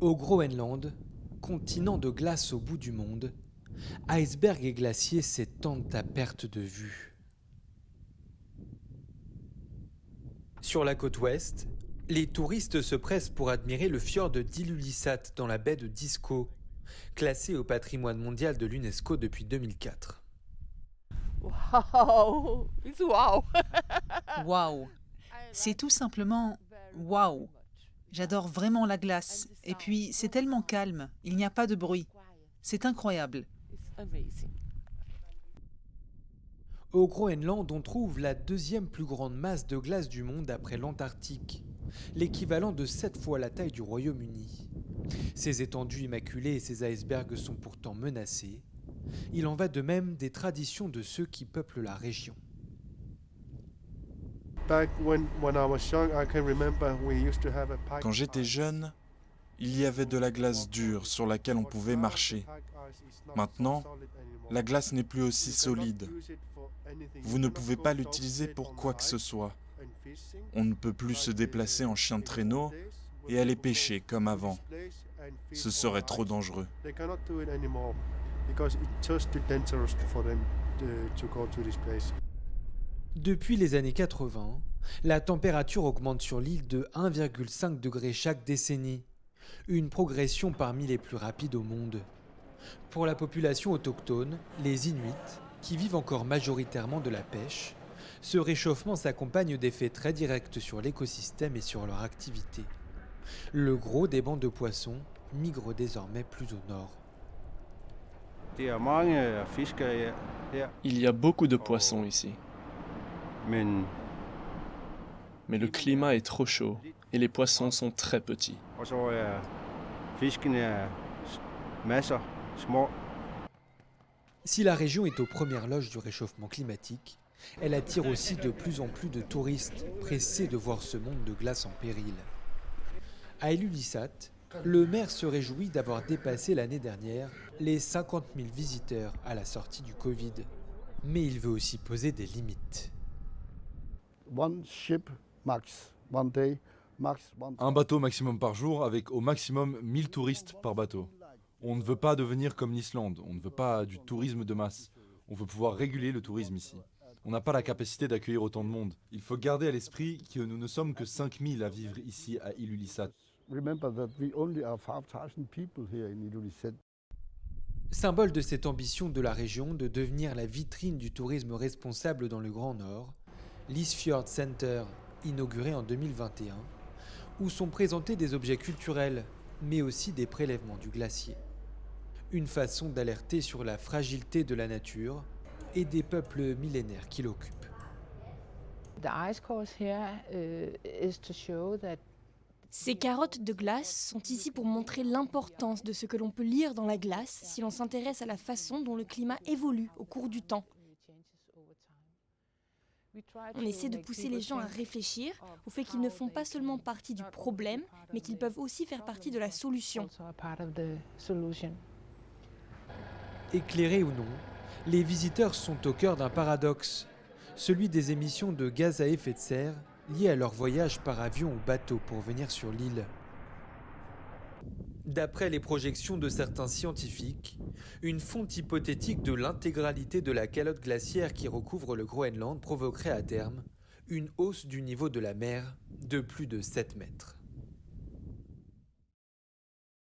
Au Groenland, continent de glace au bout du monde, icebergs et glaciers s'étendent à perte de vue. Sur la côte ouest, les touristes se pressent pour admirer le fjord d'Ilulissat dans la baie de Disko, classé au patrimoine mondial de l'UNESCO depuis 2004. Wow, it's wow. Waouh! C'est tout simplement waouh! J'adore vraiment la glace. Et puis, c'est tellement calme. Il n'y a pas de bruit. C'est incroyable. It's amazing. Au Groenland, on trouve la deuxième plus grande masse de glace du monde après l'Antarctique, l'équivalent de 7 fois la taille du Royaume-Uni. Ces étendues immaculées et ces icebergs sont pourtant menacés. Il en va de même des traditions de ceux qui peuplent la région. Quand j'étais jeune, il y avait de la glace dure sur laquelle on pouvait marcher. Maintenant, la glace n'est plus aussi solide. Vous ne pouvez pas l'utiliser pour quoi que ce soit. On ne peut plus se déplacer en chien de traîneau et aller pêcher comme avant. Ce serait trop dangereux. Depuis les années 80, la température augmente sur l'île de 1,5 degré chaque décennie, une progression parmi les plus rapides au monde. Pour la population autochtone, les Inuits, qui vivent encore majoritairement de la pêche, ce réchauffement s'accompagne d'effets très directs sur l'écosystème et sur leur activité. Le gros des bancs de poissons migre désormais plus au nord. Il y a beaucoup de poissons ici, mais le climat est trop chaud et les poissons sont très petits. Si la région est aux premières loges du réchauffement climatique, elle attire aussi de plus en plus de touristes pressés de voir ce monde de glace en péril. À Ilulissat, le maire se réjouit d'avoir dépassé l'année dernière les 50 000 visiteurs à la sortie du Covid. Mais il veut aussi poser des limites. Un bateau maximum par jour avec au maximum 1000 touristes par bateau. On ne veut pas devenir comme l'Islande, on ne veut pas du tourisme de masse. On veut pouvoir réguler le tourisme ici. On n'a pas la capacité d'accueillir autant de monde. Il faut garder à l'esprit que nous ne sommes que 5000 à vivre ici à Ilulissat. Symbole de cette ambition de la région de devenir la vitrine du tourisme responsable dans le Grand Nord, l'Isfjord Center, inauguré en 2021, où sont présentés des objets culturels, mais aussi des prélèvements du glacier. Une façon d'alerter sur la fragilité de la nature et des peuples millénaires qui l'occupent. Ces carottes de glace sont ici pour montrer l'importance de ce que l'on peut lire dans la glace si l'on s'intéresse à la façon dont le climat évolue au cours du temps. On essaie de pousser les gens à réfléchir au fait qu'ils ne font pas seulement partie du problème, mais qu'ils peuvent aussi faire partie de la solution. Éclairés ou non, les visiteurs sont au cœur d'un paradoxe, celui des émissions de gaz à effet de serre liées à leur voyage par avion ou bateau pour venir sur l'île. D'après les projections de certains scientifiques, une fonte hypothétique de l'intégralité de la calotte glaciaire qui recouvre le Groenland provoquerait à terme une hausse du niveau de la mer de plus de 7 mètres.